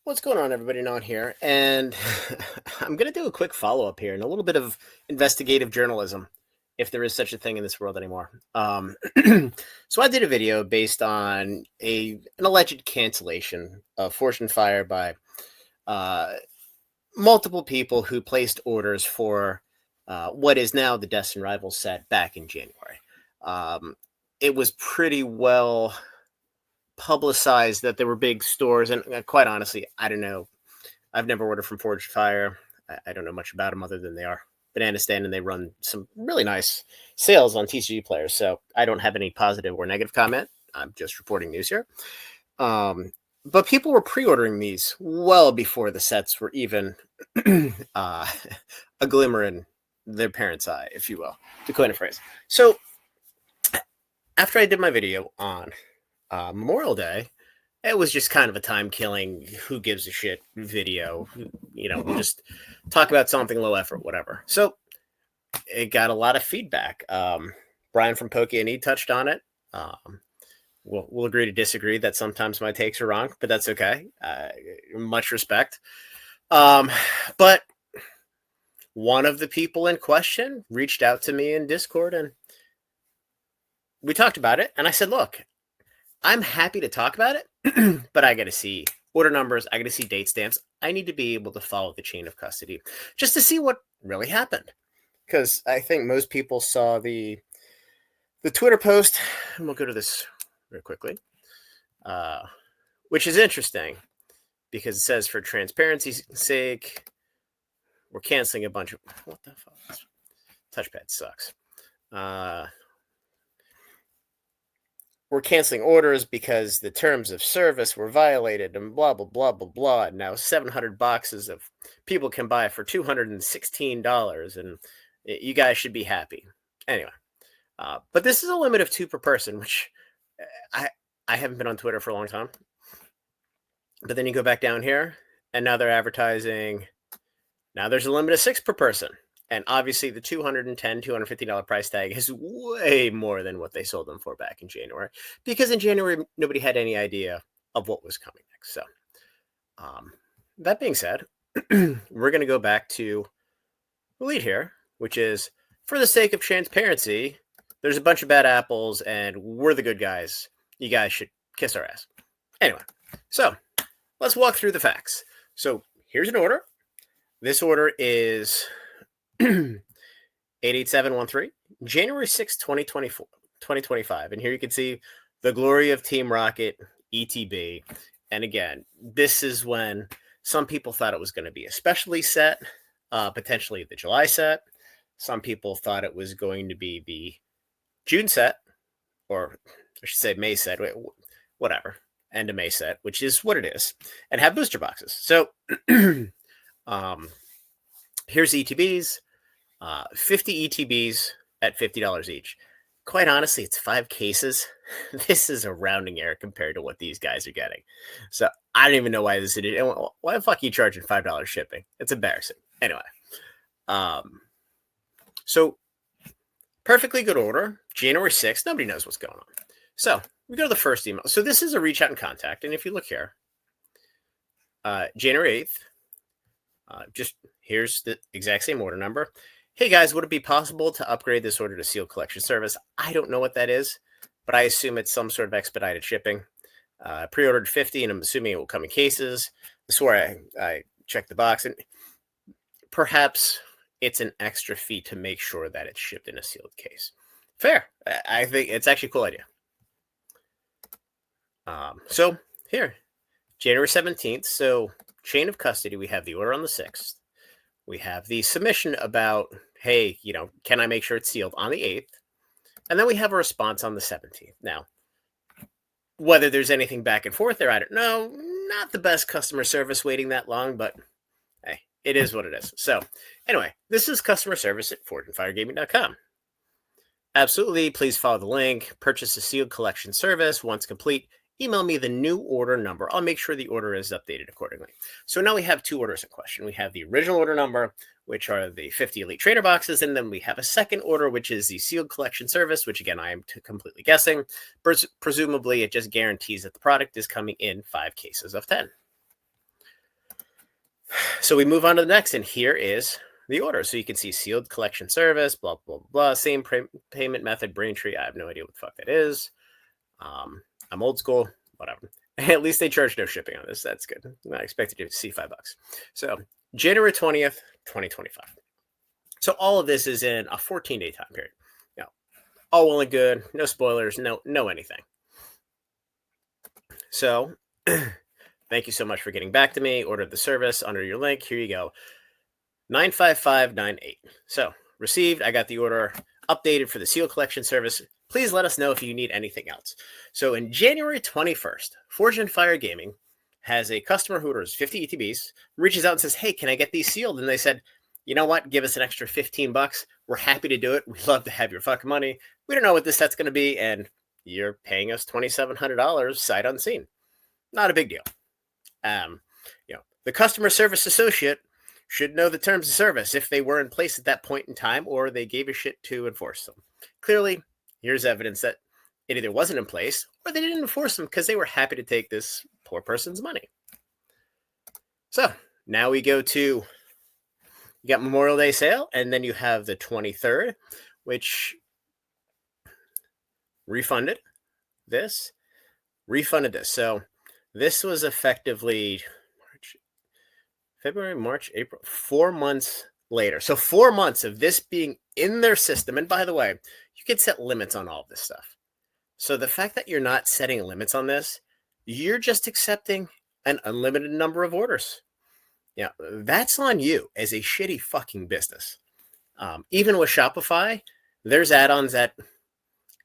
What's going on, everybody? Not here, and I'm going to do a quick follow up here and a little bit of investigative journalism, if there is such a thing in this world anymore. So I did a video based on an alleged cancellation of Fortune Fire by uh, multiple people who placed orders for what is now the Destined Rivals set back in January. It was pretty well publicized that there were big stores, and quite honestly, I don't know. I've never ordered from Forge Fire. I don't know much about them other than they are banana stand and they run some really nice sales on TCG players. So I don't have any positive or negative comment. I'm just reporting news here. But people were pre-ordering these well before the sets were even a glimmer in their parents' eye, if you will, to coin a phrase. So after I did my video on Memorial Day, it was just kind of a time-killing, who gives a shit video. We'll just talk about something low effort, whatever. So it got a lot of feedback. Brian from Pokémon touched on it. We'll agree to disagree that sometimes my takes are wrong, but that's okay. Much respect. But one of the people in question reached out to me in Discord, and we talked about it. And I said, look, I'm happy to talk about it, but I got to see order numbers. I got to see date stamps. I need to be able to follow the chain of custody just to see what really happened. Because I think most people saw the Twitter post, and we'll go to this real quickly, which is interesting because it says, for transparency's sake, we're canceling a bunch of, what the fuck? Touchpad sucks. We're canceling orders because the terms of service were violated and blah, blah, blah, blah, blah. And now 700 boxes of people can buy for $216, and you guys should be happy. Anyway, but this is a limit of 2 per person, which I haven't been on Twitter for a long time. But then you go back down here, and now they're advertising. Now there's a limit of 6 per person. And obviously the $210, $250 price tag is way more than what they sold them for back in January. Because in January, nobody had any idea of what was coming next. So that being said, we're going to go back to the lead here, which is, for the sake of transparency, there's a bunch of bad apples and we're the good guys. You guys should kiss our ass. Anyway, so let's walk through the facts. So here's an order. This order is 88713, January 6, 2025. And here you can see the glory of Team Rocket, ETB. And again, this is when some people thought it was going to be a specialty set, potentially the July set. Some people thought it was going to be the June set, or I should say May set, whatever, end of May set, which is what it is, and have booster boxes. So here's ETBs. 50 ETBs at $50 each. Quite honestly, it's 5 cases. This is a rounding error compared to what these guys are getting. So I don't even know why this is. Why the fuck are you charging $5 shipping? It's embarrassing. Anyway, so perfectly good order. January 6th. Nobody knows what's going on. So we go to the first email. So this is a reach out and contact. And if you look here, January 8th, just here's the exact same order number. Hey guys, would it be possible to upgrade this order to sealed collection service? I don't know what that is, but I assume it's some sort of expedited shipping. Pre-ordered 50, and I'm assuming it will come in cases. This is where I checked the box, and perhaps it's an extra fee to make sure that it's shipped in a sealed case. Fair. I think it's actually a cool idea. So here, January 17th. So chain of custody, we have the order on the 6th. We have the submission about, hey, can I make sure it's sealed on the 8th? And then we have a response on the 17th. Now, whether there's anything back and forth there, I don't know. Not the best customer service waiting that long, but hey, it is what it is. So anyway, this is customer service at FortuneFireGaming.com. Absolutely. Please follow the link. Purchase a sealed collection service. Once complete, email me the new order number. I'll make sure the order is updated accordingly. So now we have 2 orders in question. We have the original order number, which are the 50 Elite Trainer boxes, and then we have a second order, which is the sealed collection service, which again, I am completely guessing. Presumably, it just guarantees that the product is coming in 5 cases of 10. So we move on to the next, and here is the order. So you can see sealed collection service, blah, blah, blah, same payment method, Braintree. I have no idea what the fuck that is. I'm old school, whatever. At least they charge no shipping on this. That's good. I expected to see $5. So January 20th, 2025. So all of this is in a 14-day time period. Now, all well and good. No spoilers. No anything. So thank you so much for getting back to me. Ordered the service under your link. Here you go. 95598. So received. I got the order updated for the seal collection service. Please let us know if you need anything else. So in January 21st, Forge and Fire Gaming has a customer who orders 50 ETBs, reaches out and says, hey, can I get these sealed? And they said, you know what? Give us an extra $15. We're happy to do it. We'd love to have your fucking money. We don't know what this set's going to be, and you're paying us $2,700 sight unseen. Not a big deal. The customer service associate should know the terms of service if they were in place at that point in time or they gave a shit to enforce them. Clearly, here's evidence that it either wasn't in place or they didn't enforce them because they were happy to take this poor person's money. So now we go to, you got Memorial Day sale, and then you have the 23rd, which refunded this. So this was effectively February, March, April, 4 months later. So 4 months of this being in their system. And by the way, you can set limits on all of this stuff. So the fact that you're not setting limits on this, you're just accepting an unlimited number of orders. Yeah, that's on you as a shitty fucking business. Even with Shopify, there's add-ons that,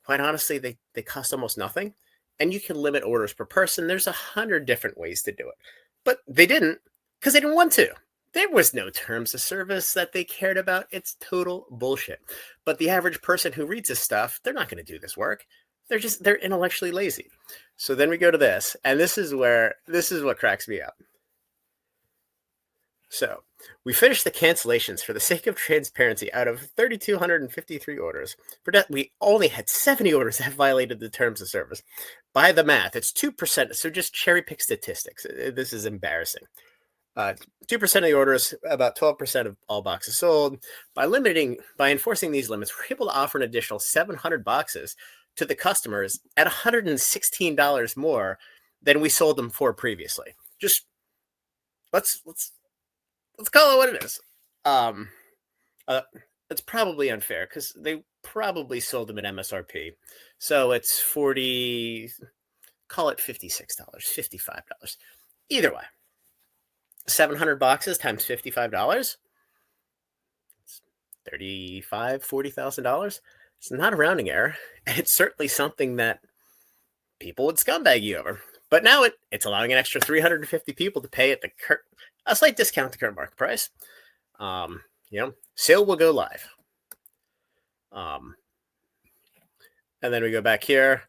quite honestly, they cost almost nothing. And you can limit orders per person. There's 100 different ways to do it. But they didn't because they didn't want to. There was no terms of service that they cared about. It's total bullshit. But the average person who reads this stuff, they're not going to do this work. They're intellectually lazy. So then we go to this, and this is what cracks me up. So we finished the cancellations for the sake of transparency. Out of 3,253 orders, we only had 70 orders that violated the terms of service. By the math, it's 2%. So just cherry pick statistics. This is embarrassing. 2% of the orders, about 12% of all boxes sold. By enforcing these limits, we're able to offer an additional 700 boxes to the customers at $116 more than we sold them for previously. Just let's call it what it is. It's probably unfair because they probably sold them at MSRP. So it's call it $56, $55. Either way, 700 boxes times $55, $35,000, $40,000. It's not a rounding error. And it's certainly something that people would scumbag you over. But now it's allowing an extra 350 people to pay at a slight discount to current market price. Sale will go live. And then we go back here.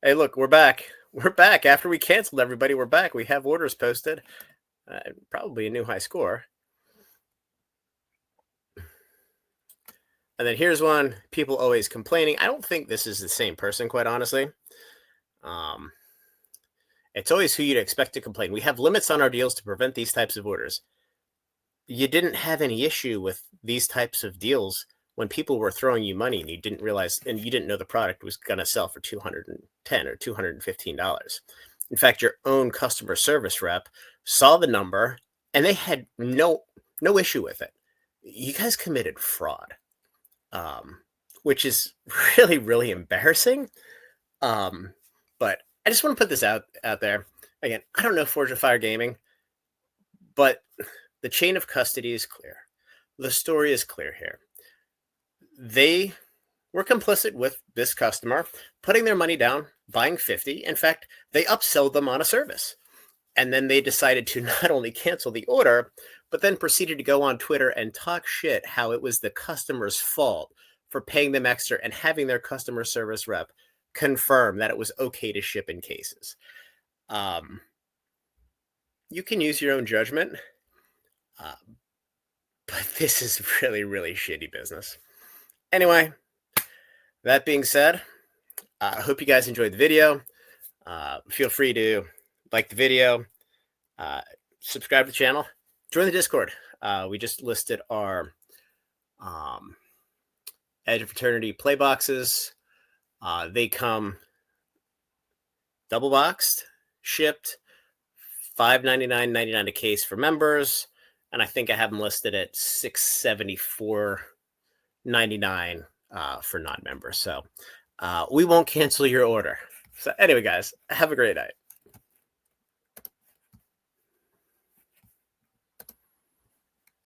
Hey, look, we're back. We're back. After we canceled everybody, we're back. We have orders posted. Probably a new high score. And then here's one. People always complaining. I don't think this is the same person, quite honestly. It's always who you'd expect to complain. We have limits on our deals to prevent these types of orders. You didn't have any issue with these types of deals when people were throwing you money and you didn't realize, and you didn't know the product was going to sell for $210 or $215. In fact, your own customer service rep saw the number and they had no issue with it. You guys committed fraud, which is really, really embarrassing. But I just want to put this out there. Again, I don't know Forge of Fire Gaming, but the chain of custody is clear. The story is clear here. They were complicit with this customer, putting their money down, buying 50. In fact, they upsold them on a service. And then they decided to not only cancel the order, but then proceeded to go on Twitter and talk shit how it was the customer's fault for paying them extra and having their customer service rep confirm that it was okay to ship in cases. You can use your own judgment, but this is really, really shitty business. Anyway, that being said, I hope you guys enjoyed the video. Feel free to like the video, subscribe to the channel, join the Discord. We just listed our Edge of Fraternity play boxes. They come double boxed, shipped, $5.99.99 a case for members, and I think I have them listed at $674.99 for non-members. So we won't cancel your order. So anyway, guys, have a great night.